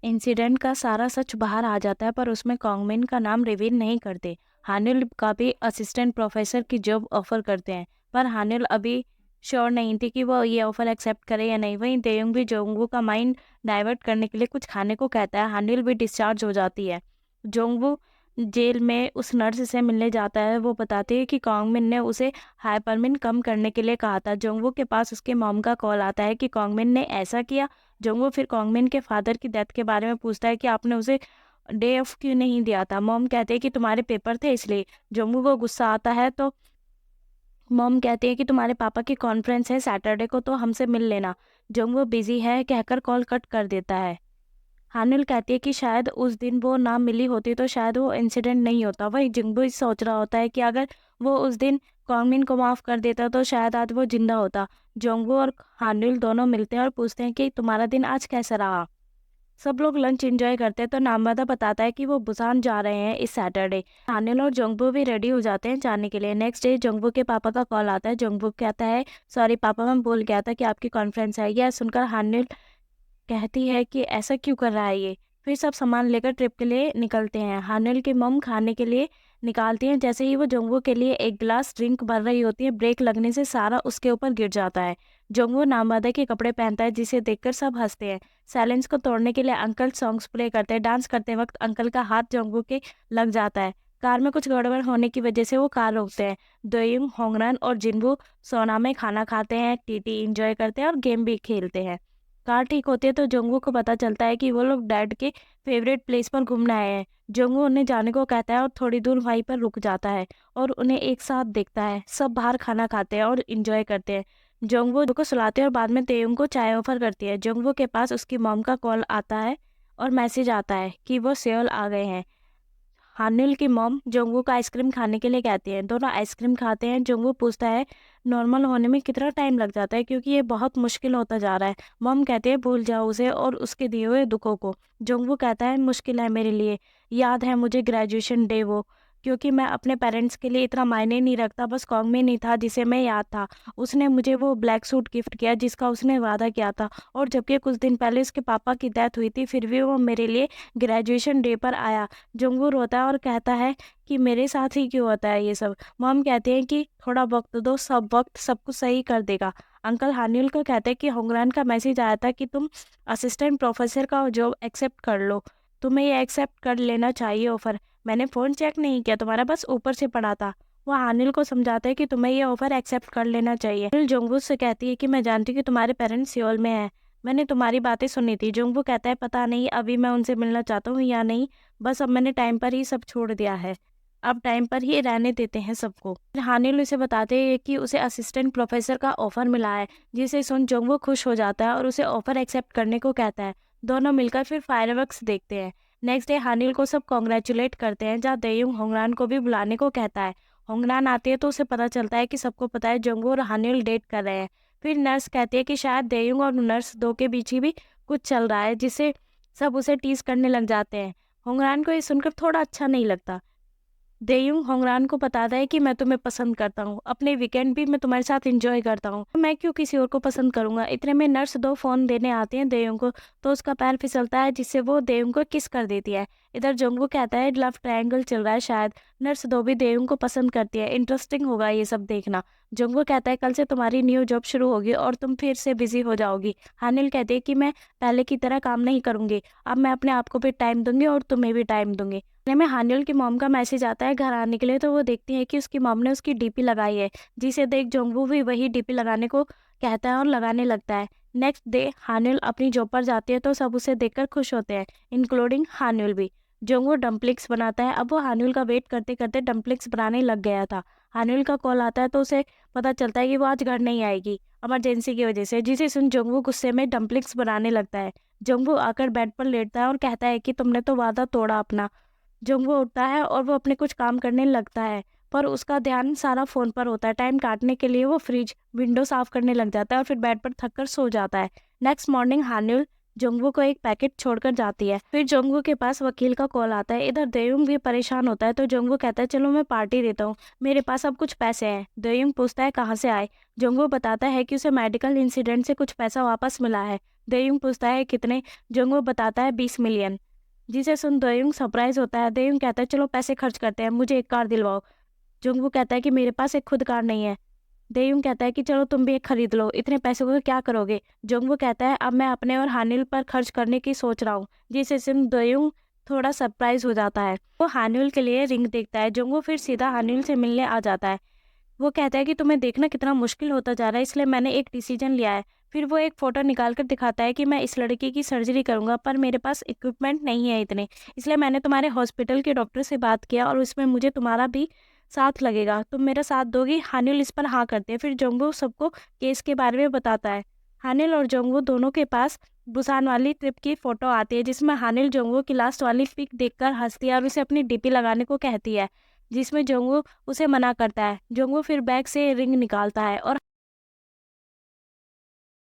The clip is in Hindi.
इंसिडेंट का सारा सच बाहर आ जाता है पर उसमें कॉन्गमिन का नाम रिवील नहीं करते। हानिल का भी असिस्टेंट प्रोफेसर की जॉब ऑफर करते हैं पर हानिल अभी श्योर नहीं थी कि वो ये ऑफर एक्सेप्ट करे या नहीं। वहीं देयोंग भी जोंगवू का माइंड डाइवर्ट करने के लिए कुछ खाने को कहता है। हानिल भी डिस्चार्ज हो जाती है। जोंगवू जेल में उस नर्स से मिलने जाता है। वो बताती है कि कॉन्गमिन ने उसे हाइपरमिन कम करने के लिए कहा था। जोंगवू के पास उसके मॉम का कॉल आता है कि कॉन्गमिन ने ऐसा किया। जोंगवू फिर कॉन्गमिन के फादर की डेथ के बारे में पूछता है कि आपने उसे डे ऑफ क्यों नहीं दिया था। मॉम कहते हैं कि तुम्हारे पेपर थे इसलिए। जोंगवू को गुस्सा आता है तो मॉम कहती है कि तुम्हारे पापा की कॉन्फ्रेंस है सैटरडे को, तो हमसे मिल लेना। जोंगवू बिजी है कहकर कॉल कट कर देता है। हानिल कहती है कि शायद उस दिन वो ना मिली होती तो शायद वो इंसिडेंट नहीं होता। वही जिंगबो सोच रहा होता है कि अगर वो उस दिन कॉन्गमिन को माफ कर देता तो शायद आज वो जिंदा होता। जोंगबो और हानिल दोनों मिलते हैं और पूछते हैं कि तुम्हारा दिन आज कैसा रहा। सब लोग लंच एंजॉय करते हैं तो नामदा बताता है कि वो बुसान जा रहे हैं इस सैटरडे। हानिल और जोंगबो भी रेडी हो जाते हैं जाने के लिए। नेक्स्ट डे जोंगबो के पापा का कॉल आता है। जोंगबो कहता है सॉरी पापा, मैं भूल गया था कि आपकी कॉन्फ्रेंस है। यह सुनकर हानिल कहती है कि ऐसा क्यों कर रहा है ये। फिर सब सामान लेकर ट्रिप के लिए निकलते हैं। हानिल की मम खाने के लिए निकालती हैं। जैसे ही वो जोंगवो के लिए एक गिलास ड्रिंक भर रही होती है, ब्रेक लगने से सारा उसके ऊपर गिर जाता है। जोंगवो नामवादा के कपड़े पहनता है जिसे देखकर सब हंसते हैं। साइलेंस को तोड़ने के लिए अंकल सॉन्ग्स प्ले करते हैं। डांस करते वक्त अंकल का हाथ जोंगवो के लग जाता है। कार में कुछ गड़बड़ होने की वजह से वो कार रोकते हैं। दोयुंग, होंगरन और जिनवू सोना में खाना खाते हैं, टीटी एंजॉय करते हैं और गेम भी खेलते हैं। कार ठीक होती है तो जोंगवू को पता चलता है कि वो लोग डैड के फेवरेट प्लेस पर घूमने आए हैं। जोंगवू उन्हें जाने को कहता है और थोड़ी दूर वहीं पर रुक जाता है और उन्हें एक साथ देखता है। सब बाहर खाना खाते हैं और इंजॉय करते हैं। जोंगवू को सुलाते हैं और बाद में तेयुंग को चाय ऑफर करती है। जोंगवू के पास उसकी मॉम का कॉल आता है और मैसेज आता है कि वो सेओल आ गए हैं। हानिल की मॉम जोंगवू को आइसक्रीम खाने के लिए कहती है। दोनों आइसक्रीम खाते हैं। जोंगवू पूछता है नॉर्मल होने में कितना टाइम लग जाता है क्योंकि ये बहुत मुश्किल होता जा रहा है। मॉम कहती है भूल जाओ उसे और उसके दिए हुए दुखों को। जोंगवू कहता है मुश्किल है मेरे लिए, याद है मुझे ग्रेजुएशन डे वो, क्योंकि मैं अपने पेरेंट्स के लिए इतना मायने नहीं रखता, बस कॉन्गमी नहीं था जिसे मैं याद था। उसने मुझे वो ब्लैक सूट गिफ्ट किया जिसका उसने वादा किया था, और जबकि कुछ दिन पहले उसके पापा की डेथ हुई थी फिर भी वो मेरे लिए ग्रेजुएशन डे पर आया। जोंगवू रोता है और कहता है कि मेरे साथ ही क्यों होता है ये सब। मॉम कहते हैं कि थोड़ा वक्त दो, सब वक्त सब कुछ सही कर देगा। अंकल हानिल को कहते हैं कि होंगरान का मैसेज आया था कि तुम असिस्टेंट प्रोफेसर का जॉब एक्सेप्ट कर लो, तुम्हें ये एक्सेप्ट कर लेना चाहिए ऑफर। मैंने फ़ोन चेक नहीं किया तुम्हारा, बस ऊपर से पड़ा था। वो हानिल को समझाता है कि तुम्हें ये ऑफर एक्सेप्ट कर लेना चाहिए। हानिल जोंगवू से कहती है कि मैं जानती हूँ कि तुम्हारे पेरेंट्स सियोल में हैं, मैंने तुम्हारी बातें सुनी थी। जोंगवू कहता है पता नहीं अभी मैं उनसे मिलना चाहता हूँ या नहीं, बस अब मैंने टाइम पर ही सब छोड़ दिया है, अब टाइम पर ही रहने देते हैं सबको। फिर हानिल उसे बताते हैं कि उसे असिस्टेंट प्रोफेसर का ऑफर मिला है, जिसे सुन जोंगवू खुश हो जाता है और उसे ऑफर एक्सेप्ट करने को कहता है। दोनों मिलकर फिर फायरवर्क्स देखते हैं। नेक्स्ट डे हानिल को सब कॉन्ग्रेचुलेट करते हैं, जहाँ देयुंग होंगरान को भी बुलाने को कहता है। होंगरान आती है तो उसे पता चलता है कि सबको पता है जोंगवू और हानिल डेट कर रहे हैं। फिर नर्स कहती है कि शायद देयुंग और नर्स दो के बीच ही भी कुछ चल रहा है, जिससे सब उसे टीज करने लग जाते हैं। होंगरान को ये सुनकर थोड़ा अच्छा नहीं लगता। देयुंग होंगरान को बताता है कि मैं तुम्हें पसंद करता हूँ, अपने वीकेंड भी मैं तुम्हारे साथ एंजॉय करता हूँ, मैं क्यों किसी और को पसंद करूंगा। इतने में नर्स दो फोन देने आते हैं देयुंग को, तो उसका पैर फिसलता है जिससे वो देयुंग को किस कर देती है। इधर जोंगवू कहता है लव ट्रायंगल चल रहा है, शायद नर्स दो भी देयुंग को पसंद करती है, इंटरेस्टिंग होगा ये सब देखना। जोंगवू कहता है कल से तुम्हारी न्यू जॉब शुरू होगी और तुम फिर से बिजी हो जाओगी। हानिल कहती है कि मैं पहले की तरह काम नहीं करूंगी, अब मैं अपने आप को भी टाइम दूंगी और तुम्हें भी टाइम दूंगी। इतने में हानिल की मॉम का मैसेज आता है घर आने के लिए, तो वो देखती है कि उसकी मॉम ने उसकी डीपी लगाई है, जिसे देख जोंगवू भी वही डीपी लगाने को कहता है और लगाने लगता है। नेक्स्ट डे हानिल अपनी जॉब पर जाती है तो सब उसे देखकर खुश होते हैं, इंक्लूडिंग हानिल भी। जोंगवू डम्पलिंग्स बनाता है। अब वो हानिल का वेट करते करते डम्पलिंग्स बनाने लग गया था। हानिल का कॉल आता है तो उसे पता चलता है कि वो आज घर नहीं आएगी इमरजेंसी की वजह से, जिसे सुन जोंगवू गुस्से में डम्पलिंग्स बनाने लगता है। जोंगवू आकर बेड पर लेटता है और कहता है कि तुमने तो वादा तोड़ा अपना। जोंगवू उठता है और वो अपने कुछ काम करने लगता है, पर उसका ध्यान सारा फोन पर होता है। टाइम काटने के लिए वो फ्रिज विंडो साफ करने लग जाता है और फिर बेड पर थक कर सो जाता है। नेक्स्ट मॉर्निंग हानिल जोंगवू को एक पैकेट छोड़कर जाती है। फिर जोंगवू के पास वकील का कॉल आता है। इधर देयुंग भी परेशान होता है तो जोंगवू कहता है चलो मैं पार्टी देता हूँ, मेरे पास अब कुछ पैसे हैं। देयुंग पूछता है कहाँ से आए। जोंगवू बताता है कि उसे मेडिकल इंसिडेंट से कुछ पैसा वापस मिला है। दयुंग पूछता है कितने? जोंगवो बताता है 20 मिलियन। जिसे सुन दयुंग सरप्राइज होता है। दयुंग कहता है चलो पैसे खर्च करते हैं, मुझे एक कार दिलवाओ। जोंगवो कहता है कि मेरे पास एक खुद कार नहीं है। दयुंग कहता है कि चलो तुम भी एक खरीद लो, इतने पैसों को क्या करोगे? जोंगवो कहता है अब मैं अपने और हानिल पर खर्च करने की सोच रहा हूँ। जिसे सुन दयुंग थोड़ा सरप्राइज हो जाता है। वो हानिल के लिए रिंग देखता है। जोंगवो फिर सीधा हानिल से मिलने आ जाता है। वो कहता है कि तुम्हें देखना कितना मुश्किल होता जा रहा है, इसलिए मैंने एक डिसीजन लिया है। फिर वो एक फ़ोटो निकाल कर दिखाता है कि मैं इस लड़की की सर्जरी करूँगा, पर मेरे पास इक्विपमेंट नहीं है इतने। इसलिए मैंने तुम्हारे हॉस्पिटल के डॉक्टर से बात किया और उसमें मुझे तुम्हारा भी साथ लगेगा। तुम मेरा साथ दोगी? हानिल इस पर हाँ करते हैं। फिर जोंगवो सबको केस के बारे में बताता है। हानिल और जोंगवो दोनों के पास बुसान वाली ट्रिप की फ़ोटो आती है, जिसमें हानिल जोंगवो की लास्ट वाली पिक देखकर हँसती है और उसे अपनी डीपी लगाने को कहती है, जिसमें जोंगवो उसे मना करता है। जोंगवो फिर बैग से रिंग निकालता है और